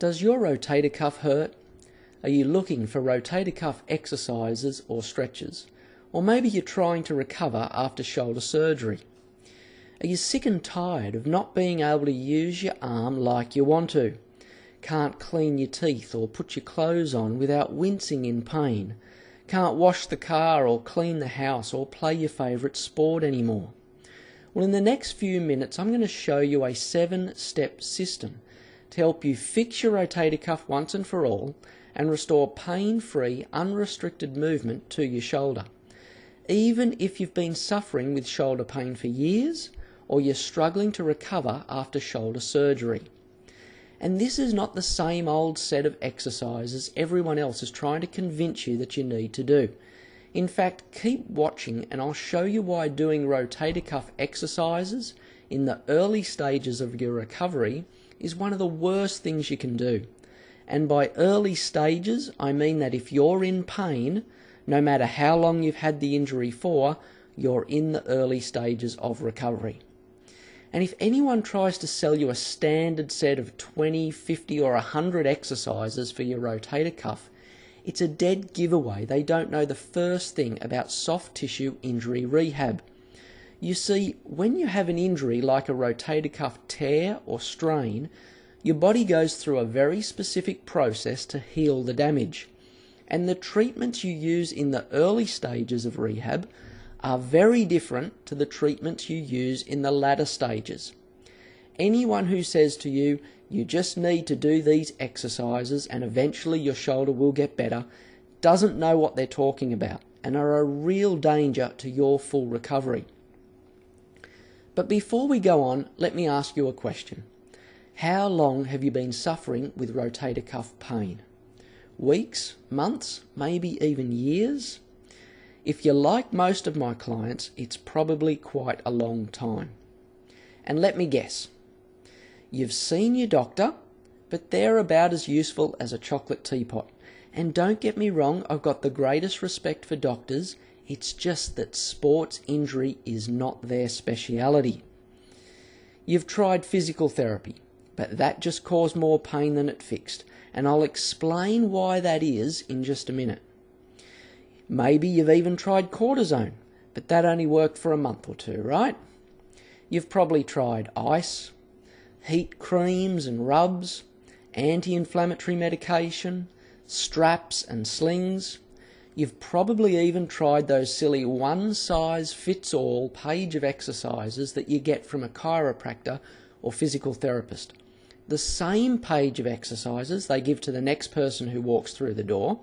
Does your rotator cuff hurt? Are you looking for rotator cuff exercises or stretches? Or maybe you're trying to recover after shoulder surgery. Are you sick and tired of not being able to use your arm like you want to? Can't clean your teeth or put your clothes on without wincing in pain? Can't wash the car or clean the house or play your favourite sport anymore? Well, in the next few minutes I'm going to show you a 7-step system to help you fix your rotator cuff once and for all and restore pain-free, unrestricted movement to your shoulder. Even if you've been suffering with shoulder pain for years or you're struggling to recover after shoulder surgery. And this is not the same old set of exercises everyone else is trying to convince you that you need to do. In fact, keep watching and I'll show you why doing rotator cuff exercises in the early stages of your recovery is one of the worst things you can do. And by early stages, I mean that if you're in pain, no matter how long you've had the injury for, you're in the early stages of recovery. And if anyone tries to sell you a standard set of 20, 50 or 100 exercises for your rotator cuff, it's a dead giveaway. They don't know the first thing about soft tissue injury rehab. You see, when you have an injury like a rotator cuff tear or strain, your body goes through a very specific process to heal the damage. And the treatments you use in the early stages of rehab are very different to the treatments you use in the latter stages. Anyone who says to you, you just need to do these exercises and eventually your shoulder will get better, doesn't know what they're talking about and are a real danger to your full recovery. But before we go on, let me ask you a question. How long have you been suffering with rotator cuff pain? Weeks, months, maybe even years? If you're like most of my clients, it's probably quite a long time. And let me guess. You've seen your doctor, but they're about as useful as a chocolate teapot. And don't get me wrong, I've got the greatest respect for doctors. It's just that sports injury is not their speciality. You've tried physical therapy, but that just caused more pain than it fixed. And I'll explain why that is in just a minute. Maybe you've even tried cortisone, but that only worked for a month or two, right? You've probably tried ice, heat creams and rubs, anti-inflammatory medication, straps and slings. You've probably even tried those silly one-size-fits-all page of exercises that you get from a chiropractor or physical therapist. The same page of exercises they give to the next person who walks through the door,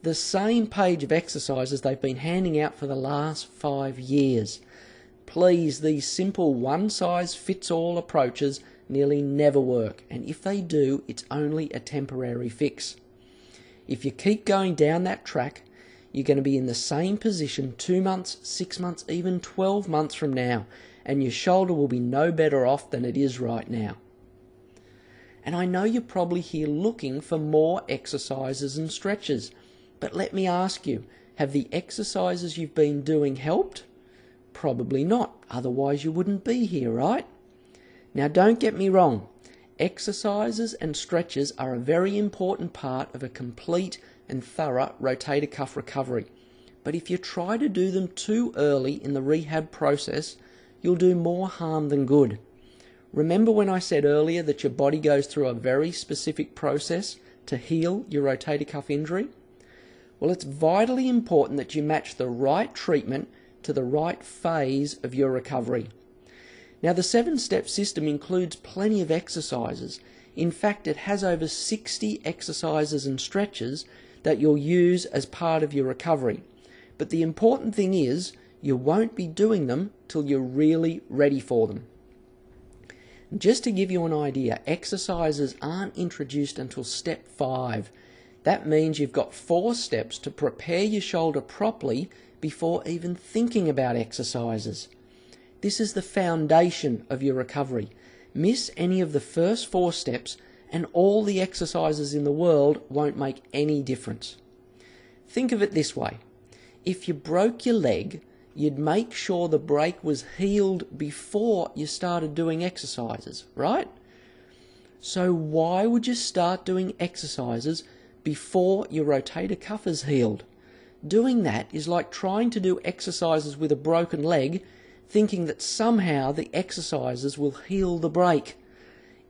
the same page of exercises they've been handing out for the last 5 years. Please, these simple one-size-fits-all approaches nearly never work, and if they do, it's only a temporary fix. If you keep going down that track, you're going to be in the same position 2 months, 6 months, even 12 months from now, and your shoulder will be no better off than it is right now. And I know you're probably here looking for more exercises and stretches, but let me ask you, have the exercises you've been doing helped? Probably not, otherwise you wouldn't be here, right? Now don't get me wrong, exercises and stretches are a very important part of a complete and thorough rotator cuff recovery. But if you try to do them too early in the rehab process, you'll do more harm than good. Remember when I said earlier that your body goes through a very specific process to heal your rotator cuff injury? Well, it's vitally important that you match the right treatment to the right phase of your recovery. Now, the 7-step system includes plenty of exercises. In fact, it has over 60 exercises and stretches that you'll use as part of your recovery. But the important thing is, you won't be doing them till you're really ready for them. Just to give you an idea, exercises aren't introduced until step 5. That means you've got 4 steps to prepare your shoulder properly before even thinking about exercises. This is the foundation of your recovery. Miss any of the first 4 steps and all the exercises in the world won't make any difference. Think of it this way. If you broke your leg, you'd make sure the break was healed before you started doing exercises, right? So why would you start doing exercises before your rotator cuff is healed? Doing that is like trying to do exercises with a broken leg, thinking that somehow the exercises will heal the break.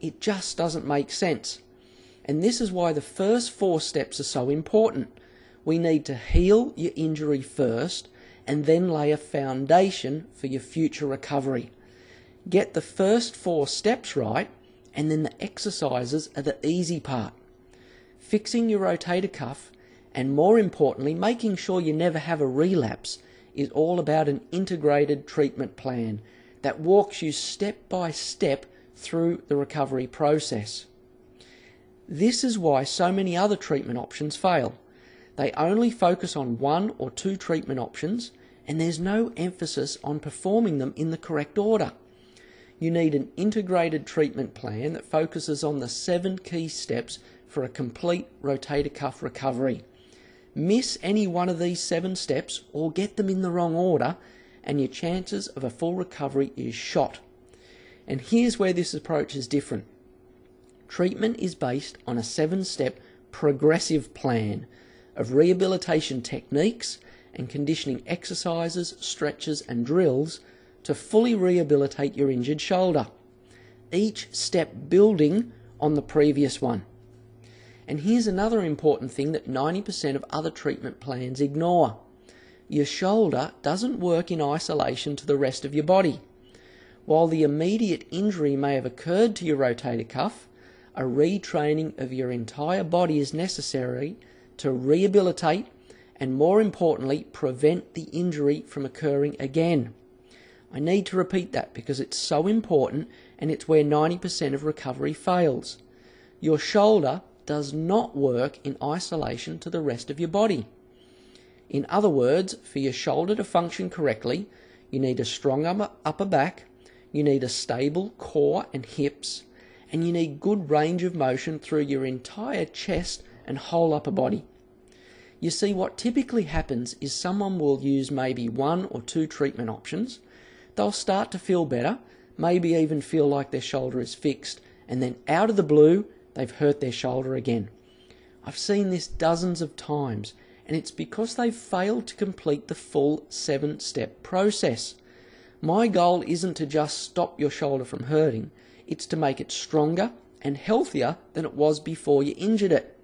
It just doesn't make sense. And this is why the first 4 steps are so important. We need to heal your injury first and then lay a foundation for your future recovery. Get the first 4 steps right, and then the exercises are the easy part. Fixing your rotator cuff, and more importantly, making sure you never have a relapse, is all about an integrated treatment plan that walks you step by step through the recovery process. This is why so many other treatment options fail. They only focus on 1 or 2 treatment options, and there's no emphasis on performing them in the correct order. You need an integrated treatment plan that focuses on the 7 key steps for a complete rotator cuff recovery. Miss any one of these 7 steps or get them in the wrong order, and your chances of a full recovery is shot. And here's where this approach is different. Treatment is based on a 7-step progressive plan of rehabilitation techniques and conditioning exercises, stretches and drills to fully rehabilitate your injured shoulder, each step building on the previous one. And here's another important thing that 90% of other treatment plans ignore. Your shoulder doesn't work in isolation to the rest of your body. While the immediate injury may have occurred to your rotator cuff, a retraining of your entire body is necessary to rehabilitate and, more importantly, prevent the injury from occurring again. I need to repeat that because it's so important, and it's where 90% of recovery fails. Your shoulder does not work in isolation to the rest of your body. In other words, for your shoulder to function correctly, you need a strong upper back, you need a stable core and hips, and you need good range of motion through your entire chest and whole upper body. You see, what typically happens is someone will use maybe 1 or 2 treatment options. They'll start to feel better, maybe even feel like their shoulder is fixed, and then out of the blue, they've hurt their shoulder again. I've seen this dozens of times, and it's because they've failed to complete the full 7-step process. My goal isn't to just stop your shoulder from hurting, it's to make it stronger and healthier than it was before you injured it.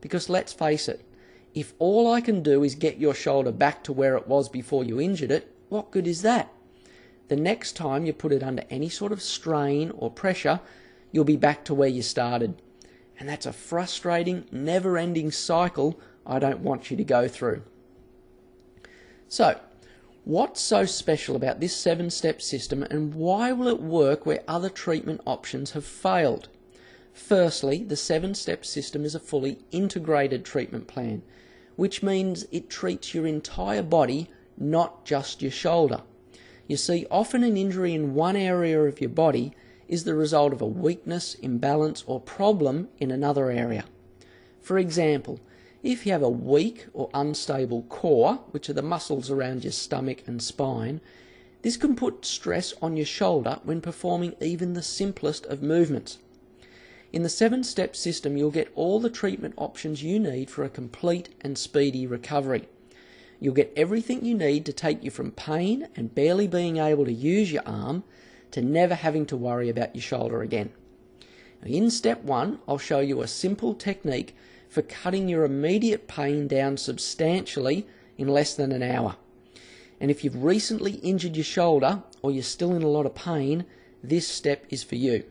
Because let's face it, if all I can do is get your shoulder back to where it was before you injured it, what good is that? The next time you put it under any sort of strain or pressure, you'll be back to where you started. And that's a frustrating, never-ending cycle I don't want you to go through. So, what's so special about this 7-step system, and why will it work where other treatment options have failed? Firstly, the 7-step system is a fully integrated treatment plan, which means it treats your entire body, not just your shoulder. You see, often an injury in one area of your body is the result of a weakness, imbalance or problem in another area. For example, if you have a weak or unstable core, which are the muscles around your stomach and spine, this can put stress on your shoulder when performing even the simplest of movements. In the 7-step system, you'll get all the treatment options you need for a complete and speedy recovery. You'll get everything you need to take you from pain and barely being able to use your arm to never having to worry about your shoulder again. Now, in step 1, I'll show you a simple technique for cutting your immediate pain down substantially in less than an hour. And if you've recently injured your shoulder or you're still in a lot of pain, this step is for you.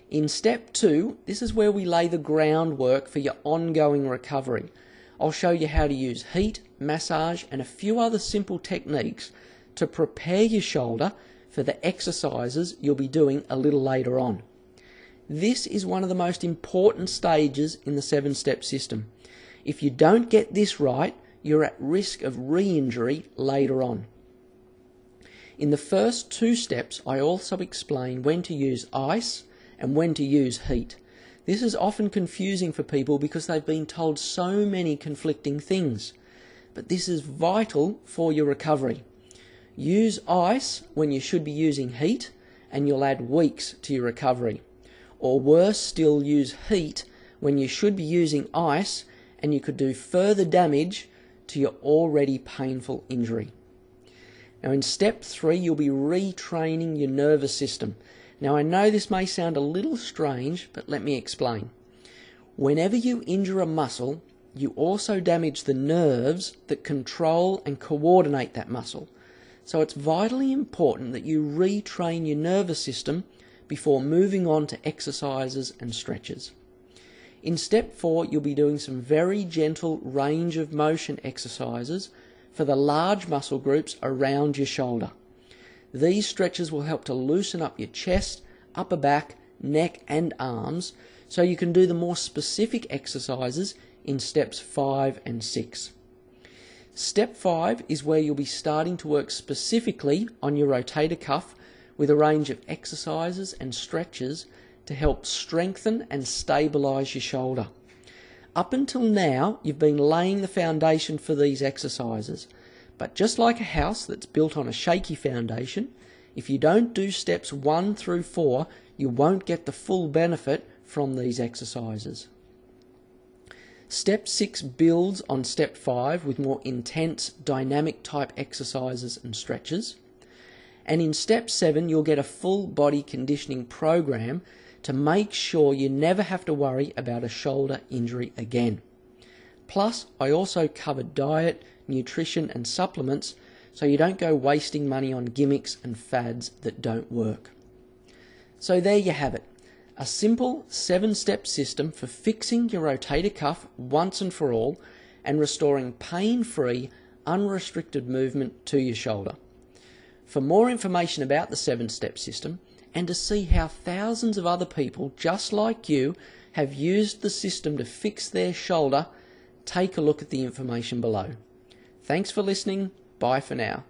In step 2, this is where we lay the groundwork for your ongoing recovery. I'll show you how to use heat, massage and a few other simple techniques to prepare your shoulder for the exercises you'll be doing a little later on. This is one of the most important stages in the 7-step system. If you don't get this right, you're at risk of re-injury later on. In the first 2 steps, I also explain when to use ice and when to use heat. This is often confusing for people because they've been told so many conflicting things. But this is vital for your recovery. Use ice when you should be using heat, and you'll add weeks to your recovery. or worse still, use heat when you should be using ice, and you could do further damage to your already painful injury. Now in step 3, you'll be retraining your nervous system. Now I know this may sound a little strange, but let me explain. Whenever you injure a muscle, you also damage the nerves that control and coordinate that muscle. So it's vitally important that you retrain your nervous system before moving on to exercises and stretches. In step 4, you'll be doing some very gentle range of motion exercises for the large muscle groups around your shoulder. These stretches will help to loosen up your chest, upper back, neck and arms, so you can do the more specific exercises in steps 5 and 6. Step 5 is where you'll be starting to work specifically on your rotator cuff with a range of exercises and stretches to help strengthen and stabilise your shoulder. Up until now, you've been laying the foundation for these exercises, but just like a house that's built on a shaky foundation, if you don't do steps 1 through 4, you won't get the full benefit from these exercises. Step 6 builds on step 5 with more intense dynamic type exercises and stretches. And in step 7, you'll get a full body conditioning program to make sure you never have to worry about a shoulder injury again. Plus, I also cover diet, nutrition and supplements so you don't go wasting money on gimmicks and fads that don't work. So there you have it. A simple 7-step system for fixing your rotator cuff once and for all and restoring pain-free, unrestricted movement to your shoulder. For more information about the 7-step system and to see how thousands of other people just like you have used the system to fix their shoulder, take a look at the information below. Thanks for listening. Bye for now.